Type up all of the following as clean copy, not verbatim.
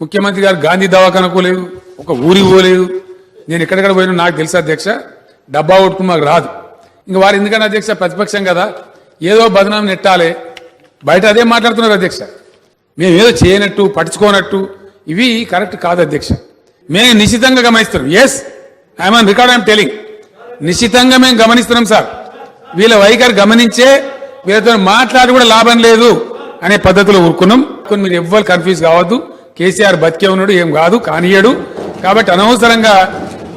ముఖ్యమంత్రి గారు గాంధీ దవాఖానకు లేదు, ఒక ఊరికి పోలేదు. నేను ఎక్కడెక్కడ పోయినా నాకు తెలుసు అధ్యక్ష, డబ్బా కొట్టుకుని మాకు రాదు. ఇంక వారు ఎందుకంటే అధ్యక్ష ప్రతిపక్షం కదా, ఏదో బదనాం నెట్టాలి, బయట అదే మాట్లాడుతున్నారు అధ్యక్ష. మేము ఏదో చేయనట్టు పట్టించుకోనట్టు ఇవి కరెక్ట్ కాదు అధ్యక్ష. మేము నిశ్చితంగా గమనిస్తున్నాం. Yes, I'm on record, I'm telling. నిశ్చితంగా మేము గమనిస్తున్నాం సార్. వీళ్ళ వైఖరి గమనించే వీళ్ళతో మాట్లాడి కూడా లాభం లేదు అనే పద్ధతిలో ఊరుకున్నాం. మీరు ఎవ్వరు కన్ఫ్యూజ్ కావద్దు. కేసీఆర్ బతికే ఉన్నాడు, ఏం కాదు కానియడు. కాబట్టి అనవసరంగా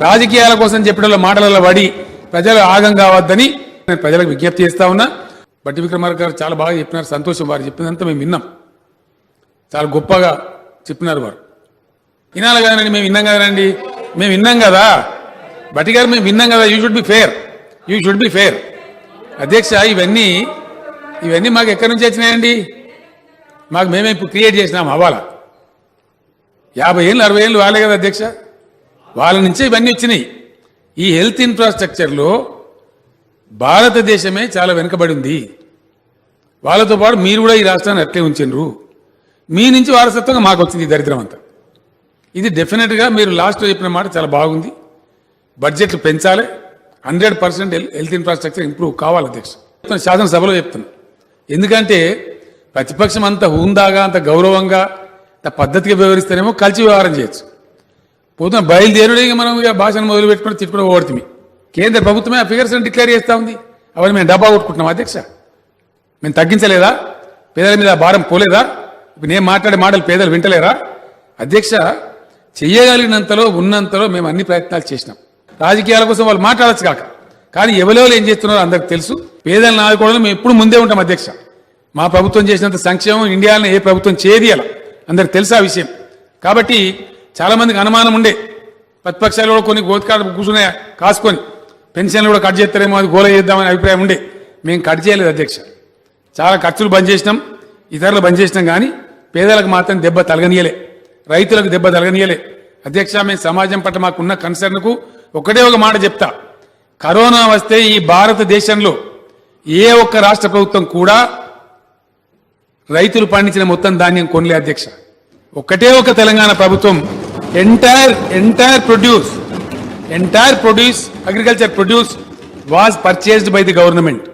రాజకీయాల కోసం చెప్పిన మాటలలో పడి ప్రజలు ఆగం కావద్దని నేను ప్రజలకు విజ్ఞప్తి చేస్తా ఉన్నా. బట్టి విక్రమార్క గారు చాలా బాగా చెప్పినారు, సంతోషం. వారు చెప్పినంత మేము విన్నాం, చాలా గొప్పగా చెప్పినారు. వారు వినాలి కదండి, మేము విన్నాం కదండి, మేము విన్నాం కదా బట్టి గారు, మేము విన్నాం కదా. You should be fair, you should be fair అధ్యక్ష. ఇవన్నీ మాకు ఎక్కడి నుంచి వచ్చినాయండి? మాకు మేమే ఇప్పుడు క్రియేట్ చేసినాం హవాలా. 50 ఏళ్ళు 60 ఏళ్ళు వాళ్ళే కదా అధ్యక్ష, వాళ్ళ నుంచే ఇవన్నీ వచ్చినాయి. ఈ హెల్త్ ఇన్ఫ్రాస్ట్రక్చర్లో భారతదేశమే చాలా వెనుకబడి ఉంది. వాళ్ళతో పాటు మీరు కూడా ఈ రాష్ట్రాన్ని అట్లే ఉంచారు. మీ నుంచి వారసత్వంగా మాకు వచ్చింది ఈ దరిద్రం అంతా. ఇది డెఫినెట్గా మీరు లాస్ట్లో చెప్పిన మాట చాలా బాగుంది. బడ్జెట్లు పెంచాలి, 100% హెల్త్ ఇన్ఫ్రాస్ట్రక్చర్ ఇంప్రూవ్ కావాలి అధ్యక్ష. శాసనసభలో చెప్తున్నా. ఎందుకంటే ప్రతిపక్షం అంత హుందాగా, అంత గౌరవంగా, అంత పద్ధతిగా వ్యవహరిస్తేనేమో కలిసి వ్యవహారం చేయొచ్చు. పోతున్న బయలుదేరుడే మనం భాషను మొదలు పెట్టుకుని తిట్టుకుని ఓడుతుంది. కేంద్ర ప్రభుత్వమే ఆ ఫిగర్స్ డిక్లేర్ చేస్తూ ఉంది. అవన్నీ మేము డబ్బా కొట్టుకుంటున్నాం అధ్యక్ష. మేము తగ్గించలేదా? పేదల మీద భారం పోలేదా? ఇప్పుడు నేను మాట్లాడే మాటలు పేదలు వింటలేరా అధ్యక్ష? చెయ్యగలిగినంతలో ఉన్నంతలో మేము అన్ని ప్రయత్నాలు చేసినాం. రాజకీయాల కోసం వాళ్ళు మాట్లాడచ్చు కాక, కానీ ఎవరెవరు ఏం చేస్తున్నారో అందరికి తెలుసు. పేదలను ఆదుకోవడం మేము ఎప్పుడు ముందే ఉంటాం అధ్యక్ష. మా ప్రభుత్వం చేసినంత సంక్షేమం ఇండియాలో ఏ ప్రభుత్వం చేయదీయాల అందరికి తెలుసు ఆ విషయం. కాబట్టి చాలా మందికి అనుమానం ఉండే, ప్రతిపక్షాలు కూడా కొన్ని గోతికాడ కూర్చునే కాసుకొని పెన్షన్లు కూడా కట్ చేస్తారేమో, అది గోల చేద్దామనే అభిప్రాయం ఉండే. మేము కట్ చేయలేదు అధ్యక్ష. చాలా ఖర్చులు బంద్ చేసినాం, ఇతరులు బంద్ చేసినాం, కానీ పేదలకు మాత్రం దెబ్బ తలగనీయలే, రైతులకు దెబ్బ తలగనీయలే అధ్యక్ష. మేము సమాజం పట్ల మాకున్న కన్సర్న్కు ఒకటే ఒక మాట చెప్తా. కరోనా వస్తే ఈ భారతదేశంలో ఏ ఒక్క రాష్ట్ర ప్రభుత్వం కూడా రైతులు పండించిన మొత్తం ధాన్యం కొనలే అధ్యక్ష. ఒక్కటే ఒక తెలంగాణ ప్రభుత్వం entire produce agriculture produce was purchased by the government.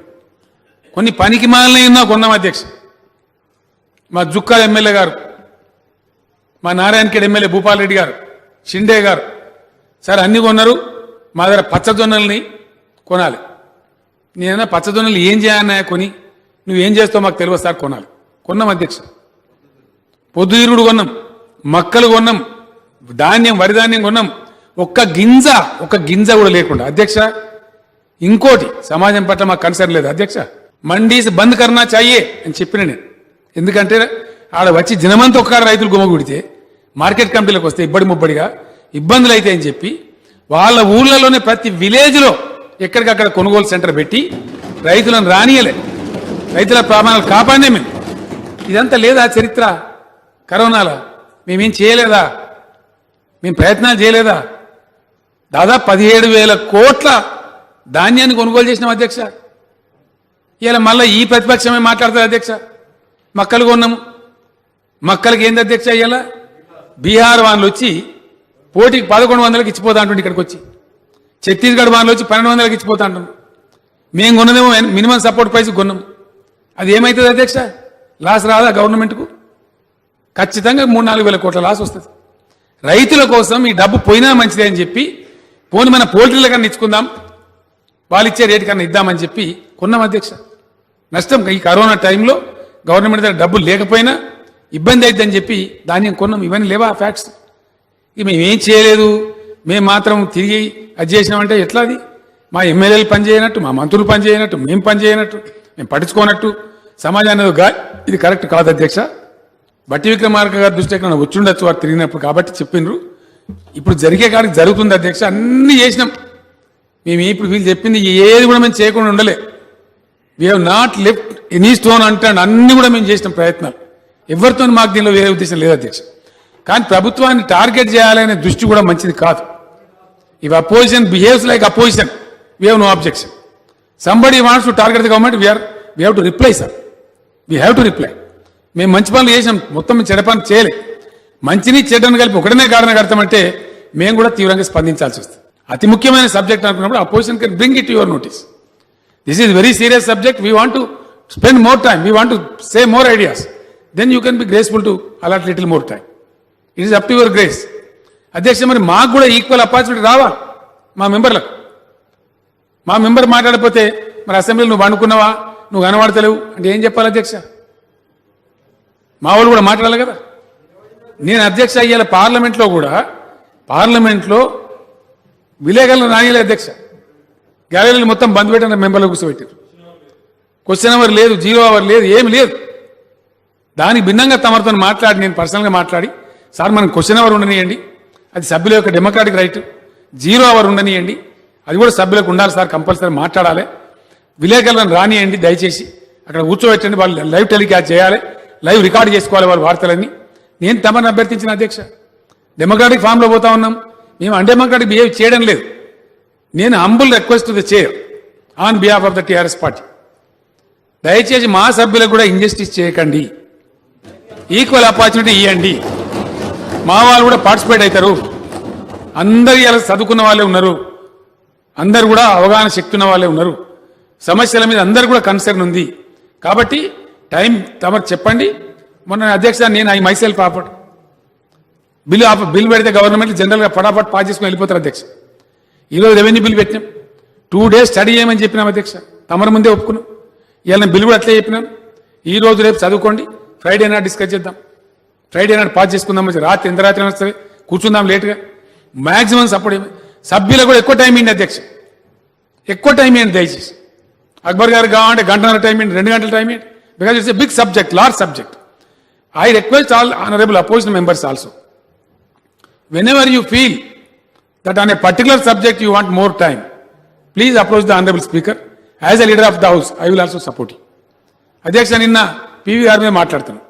కొన్ని పనికి మాలైనా కొన్నాం అధ్యక్ష. మా జుక్కా ఎమ్మెల్యే గారు, మా నారాయణఖేడ్ ఎమ్మెల్యే భూపాల్ రెడ్డి గారు, షిండే గారు సార్ అన్ని కొన్నారు. మా దగ్గర పచ్చజొన్నల్ని కొనాలి. నేనన్నా పచ్చజొన్నలు ఏం చేయాలన్నా కొని, నువ్వేం చేస్తావు మాకు తెలియదు సార్, కొనాలి. కొన్నాం అధ్యక్ష. పొద్దుతిరుగుడు కొన్నాం, మక్కలు కొన్నాం, ధాన్యం వరి ధాన్యం కొన్నాం. ఒక్క గింజ కూడా లేకుండా అధ్యక్ష. ఇంకోటి సమాజం పట్ల మాకు కన్సర్న్ లేదు అధ్యక్ష. మండీస్ బంద్ కర్నా చాయే అని చెప్పిన నేను. ఎందుకంటే ఆడ వచ్చి జనమంతా ఒక్క రైతులు గుమ్మగుడితే మార్కెట్ కమిటీలకు వస్తే ముబ్బడిగా ఇబ్బందులు అయితే అని చెప్పి వాళ్ళ ఊళ్ళలోనే ప్రతి విలేజ్లో ఎక్కడికక్కడ కొనుగోలు సెంటర్ పెట్టి రైతులను రానియలే, రైతుల ప్రమాణాలు కాపాడినే మేము. ఇదంతా లేదా చరిత్ర? కరోనాలో మేమేం చేయలేదా? మేము ప్రయత్నాలు చేయలేదా? దాదాపు 17,000 కోట్ల ధాన్యాన్ని కొనుగోలు చేసినాం అధ్యక్ష. ఇలా మళ్ళీ ఈ ప్రతిపక్షమే మాట్లాడుతుంది అధ్యక్ష. మక్కలు కొన్నాము, మక్కలకి ఏంది అధ్యక్ష? ఇలా బీహార్ వాళ్ళు వచ్చి పోటీకి 1100కి ఇచ్చిపోతా అంటుండే, ఇక్కడికి వచ్చి ఛత్తీస్గఢ్ వాళ్ళు వచ్చి 1200కి ఇచ్చిపోతా అంటున్నాం. మేము కొన్నదేమో మినిమం సపోర్ట్ ప్రైస్ కొన్నాం. అది ఏమవుతుంది అధ్యక్ష? లాస్ రాదా గవర్నమెంట్కు? ఖచ్చితంగా 3-4 వేల కోట్ల లాస్ వస్తుంది. రైతుల కోసం ఈ డబ్బు పోయినా మంచిదే అని చెప్పి, పోని మన పోల్ట్రీల కన్నా ఇచ్చుకుందాం, వాళ్ళు ఇచ్చే రేటు కన్నా ఇద్దామని చెప్పి కొన్నాం అధ్యక్ష. నష్టం ఈ కరోనా టైంలో గవర్నమెంట్ దగ్గర డబ్బులు లేకపోయినా ఇబ్బంది అవుతుందని చెప్పి ధాన్యం కొన్నాం. ఇవన్నీ లేవా ఫ్యాక్ట్స్? ఇక మేమేం చేయలేదు, మేము మాత్రం తిరిగి అది చేసినామంటే ఎట్లా? అది మా ఎమ్మెల్యేలు పనిచేయనట్టు, మా మంత్రులు పనిచేయనట్టు, మేము పనిచేయనట్టు, మేము పట్టించుకోనట్టు సమాజాన్ని ఇది కరెక్ట్ కాదు అధ్యక్ష. బట్టి విక్రమార్క గారి దృష్టి ఎక్కడ వచ్చిండొచ్చు వారు తిరిగినప్పుడు, కాబట్టి చెప్పిండ్రు. ఇప్పుడు జరిగే కాడికి జరుగుతుంది అధ్యక్ష. అన్నీ చేసినాం మేము. ఇప్పుడు వీళ్ళు చెప్పింది ఏది కూడా మేము చేయకుండా ఉండలే. We have not left any stone అంటాడు. అన్ని కూడా మేము చేసిన ప్రయత్నాలు. ఎవరితో మాకు దీనిలో వేరే ఉద్దేశం లేదు అధ్యక్ష. కానీ ప్రభుత్వాన్ని టార్గెట్ చేయాలనే దృష్టి కూడా మంచిది కాదు. If opposition behaves like opposition, we have no objection. Somebody wants to target the government, we have to reply sir, we have to reply. మేము మంచి పనులు చేసినాం, మొత్తం చెడ పనులు చేయలే. మంచిని చెడ్డను కలిపి ఒకటనే కారణం కడతామంటే మేము కూడా తీవ్రంగా స్పందించాల్సి వస్తుంది. అతి ముఖ్యమైన సబ్జెక్ట్ అనుకున్నప్పుడు opposition can bring it your notice. This is very serious subject. We want to spend more time, we want to say more ideas. Then you can be graceful to allot little more time. It is up to your grace. అధ్యక్ష, మరి మాకు కూడా equal opportunity రావాలి మా మెంబర్లకు. మా member మాట్లాడిపోతే మరి అసెంబ్లీలో నువ్వు అనుకున్నావా, నువ్వు కనబడతలేవు అంటే ఏం చెప్పాలి అధ్యక్ష? మా వాళ్ళు కూడా మాట్లాడాలి కదా. నేను అధ్యక్ష అయ్యేలా పార్లమెంట్లో విలేకరులను రానిలే అధ్యక్ష. గ్యాలరీలు మొత్తం బంద్ పెట్టిన మెంబర్లు కూర్చోబెట్టారు. క్వశ్చన్ అవర్ లేదు, 0 అవర్ లేదు, ఏమి లేదు. దానికి భిన్నంగా తమరితో మాట్లాడి నేను పర్సనల్గా మాట్లాడి, సార్ మనం క్వశ్చన్ అవర్ ఉండనియండి, అది సభ్యుల యొక్క డెమోక్రాటిక్ రైట్. 0 అవర్ ఉండనియండి, అది కూడా సభ్యులకు ఉండాలి సార్, కంపల్సరీ మాట్లాడాలి. విలేకరులను రానియండి దయచేసి, అక్కడ కూర్చోబెట్టండి, వాళ్ళు లైవ్ టెలికాస్ట్ చేయాలి, లైవ్ రికార్డ్ చేసుకోవాలి వాళ్ళ వార్తలన్నీ. నేను తమని అభ్యర్థించిన అధ్యక్ష. డెమోక్రాటిక్ ఫామ్లో పోతా ఉన్నాం, మేము అన్డెమోక్రాటిక్ బిహేవ్ చేయడం లేదు. నేను humble request to the chair on behalf of the TRS party, దయచేసి మా సభ్యులకు కూడా ఇంజస్టిస్ చేయకండి, ఈక్వల్ ఆపర్చునిటీ ఇవ్వండి. మా వాళ్ళు కూడా పార్టిసిపేట్ అవుతారు. అందరు ఇలా చదువుకున్న వాళ్ళే ఉన్నారు, అందరు కూడా అవగాహన శక్తి ఉన్న వాళ్ళే ఉన్నారు. సమస్యల మీద అందరు కూడా కన్సర్న్ ఉంది. కాబట్టి టైం తమరు చెప్పండి. మొన్న అధ్యక్ష నేను ఐ మైసెల్ఫ్ ఆఫర్డ్ బిల్ పెడితే గవర్నమెంట్ జనరల్గా ఫటాఫట్ పాస్ చేసుకుని వెళ్ళిపోతారు అధ్యక్ష. ఈరోజు రెవెన్యూ బిల్ పెట్టినాం, 2 days స్టడీ చేయమని చెప్పినాం అధ్యక్ష. తమరు ముందే ఒప్పుకున్నాం. ఇవాళ నేను బిల్ కూడా అట్లే చెప్పినాను. ఈ రోజు రేపు చదువుకోండి, ఫ్రైడే నాడు డిస్కస్ చేద్దాం, ఫ్రైడే నాడు పాస్ చేసుకుందాం. రాత్రి ఎంత రాత్రి వస్తుంది కూర్చుందాం లేట్గా. మ్యాక్సిమం సపోర్ట్ సభ్యులకు కూడా ఎక్కువ టైం ఇవ్వండి అధ్యక్ష, ఎక్కువ టైం ఇవ్వండి దయచేసి. అక్బర్ గారు కావాలంటే 1 గంట టైం ఇవ్వండి, 2 గంటల టైం ఇవ్వండి. Because it's a big subject, large subject. I request all honourable opposition members also, whenever you feel that on a particular subject you want more time, please approach the honorable speaker. As a leader of the house, I will also support you. అధ్యక్ష నిన్న PV గారి మీద మాట్లాడుతున్నాను,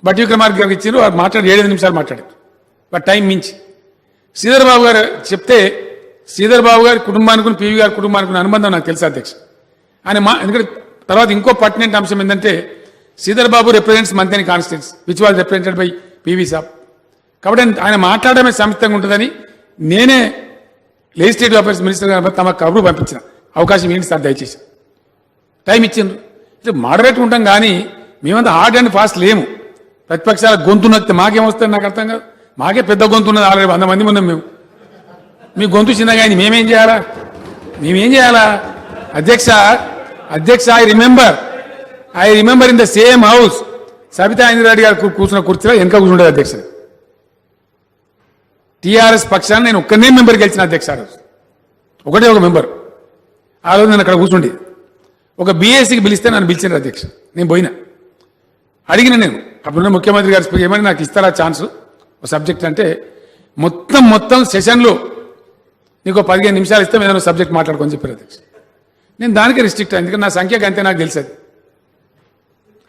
బట్టి విక్రమార్క గారికి ఇచ్చారు, వారు మాట్లాడి 7 నిమిషాలు మాట్లాడారు. బట్ టైం మించి శ్రీధర్ బాబు గారు చెప్తే, శ్రీధర్ బాబు గారి కుటుంబానికి పివి గారి కుటుంబానికి అనుబంధం నాకు తెలుసు అధ్యక్ష. ఆయన ఎందుకంటే తర్వాత ఇంకో పర్టినెంట్ అంశం ఏంటంటే, Sridhar Babu represents Manthani constituency which was represented by PV Saab. కాబట్టి ఆయన మాట్లాడమే సంస్థంగా ఉంటుందని నేనే లెజిస్లేటివ్ అఫైర్స్ మినిస్టర్ గారు తమ కబురు పంపించిన. అవకాశం ఏంటి సార్ దయచేసి, టైం ఇచ్చిండ్రు. మోడరేట్ ఉంటాం కానీ మేమంతా హార్డ్ అండ్ ఫాస్ట్ లేము. ప్రతిపక్షాల గొంతు నొక్కితే మాకేమొస్తుంది నాకు అర్థం కాదు. మాకే పెద్ద గొంతు ఉన్నది, ఆల్రెడీ 100 మంది ఉన్నాం మేము. మీ గొంతు చిన్నగా అయింది, మేమేం చేయాలా అధ్యక్ష? I remember in the same house Sabitha Indra Reddy గారు కూర్చున్న కుర్చీలో వెనక కూర్చుండేది అధ్యక్ష. టీఆర్ఎస్ పక్షాన్ని నేను ఒక్కనే మెంబర్ గెలిచిన అధ్యక్ష. ఆ రోజు ఒకటే ఒక మెంబర్. ఆ రోజు నేను అక్కడ కూర్చుండి ఒక బీఎస్సీకి పిలిస్తే నన్ను పిలిచారు అధ్యక్ష. నేను పోయినా, అడిగిన నేను అప్పుడున్న ముఖ్యమంత్రి గారు ఏమని నాకు ఇస్తారా ఛాన్స్ ఒక సబ్జెక్ట్ అంటే, మొత్తం సెషన్లో నీకు 15 నిమిషాలు ఇస్తే ఏదైనా సబ్జెక్ట్ మాట్లాడుకొని చెప్పారు అధ్యక్ష. నేను దానికే రిస్ట్రిక్ట్ అయ్యింది, ఎందుకంటే నా సంఖ్యకి అంతే నాకు తెలిసేది.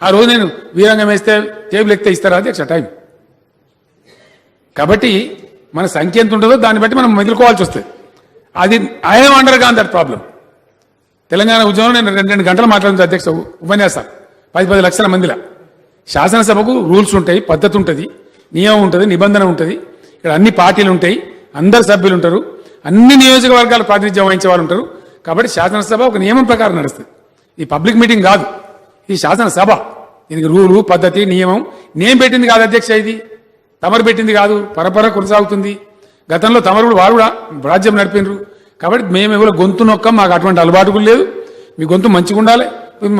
ఆ రోజు నేను వీరంగం వేస్తే టేబుల్ ఎక్కితే ఇస్తారా అధ్యక్ష టైం? కాబట్టి మన సంఖ్య ఎంత ఉంటుందో దాన్ని బట్టి మనం మెదులుకోవాల్సి వస్తుంది. అది I'm under gone that problem. Telangana ఉద్యమంలో నేను 2 గంటలు మాట్లాడింది అధ్యక్ష ఉపన్యాసాలు 10 లక్షల మందిలా. శాసనసభకు రూల్స్ ఉంటాయి, పద్ధతి ఉంటుంది, నియమం ఉంటుంది, నిబంధన ఉంటుంది. ఇక్కడ అన్ని పార్టీలు ఉంటాయి, అందరు సభ్యులు ఉంటారు, అన్ని నియోజకవర్గాలు ప్రాతినిధ్యం వహించే వాళ్ళు ఉంటారు. కాబట్టి శాసనసభ ఒక నియమం ప్రకారం నడుస్తుంది. ఈ పబ్లిక్ మీటింగ్ కాదు, ఈ శాసనసభ. దీనికి రూలు, పద్ధతి, నియమం నేను పెట్టింది కాదు అధ్యక్ష, ఇది తమరు పెట్టింది కాదు, పరపర కొనసాగుతుంది. గతంలో తమరు వారు కూడా రాజ్యం నడిపినరు. కాబట్టి మేము ఎవరో గొంతు నొక్కం, మాకు అటువంటి అలవాటు లేదు. మీ గొంతు మంచిగా ఉండాలి,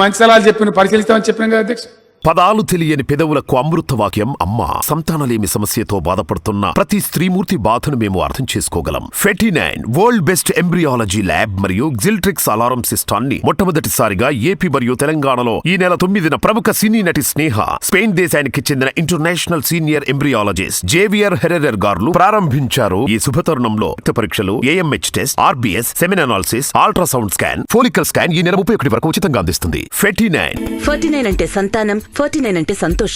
మంచి సలహాలు చెప్పిన పరిశీలిస్తామని చెప్పినాం కదా అధ్యక్ష. పదాలు తెలియని పెదవులకు అమృత వాక్యం అమ్మ. సంతానలేమి సమస్యతో బాధపడుతున్న ప్రతి స్త్రీమూర్తి బాధను మేము అర్థం చేసుకోగలం. ఫెటినైన్ వరల్డ్ బెస్ట్ ఎంబ్రియాలజీ ల్యాబ్ మరియు జిల్ట్రిక్స్ అలారం సిస్టాన్ని మొట్టమొదటిసారిగా ఏపీ మరియు తెలంగాణలో ఈ నెల 9న ప్రముఖ సినీ నటి స్నేహ, స్పెయిన్ దేశానికి చెందిన international senior embryologist Javier Herrera గారు ప్రారంభించారు. ఈ శుభతరుణంలో రక్త పరీక్షలు, AMH test, RBS, సెమిన్ analysis, ultrasound scan, follicle scan ఈ నెల 31 వరకు ఉచితంగా అందిస్తుంది. ఫెటినైన్ అంటే సంతానం, 49 అంటే సంతోషం.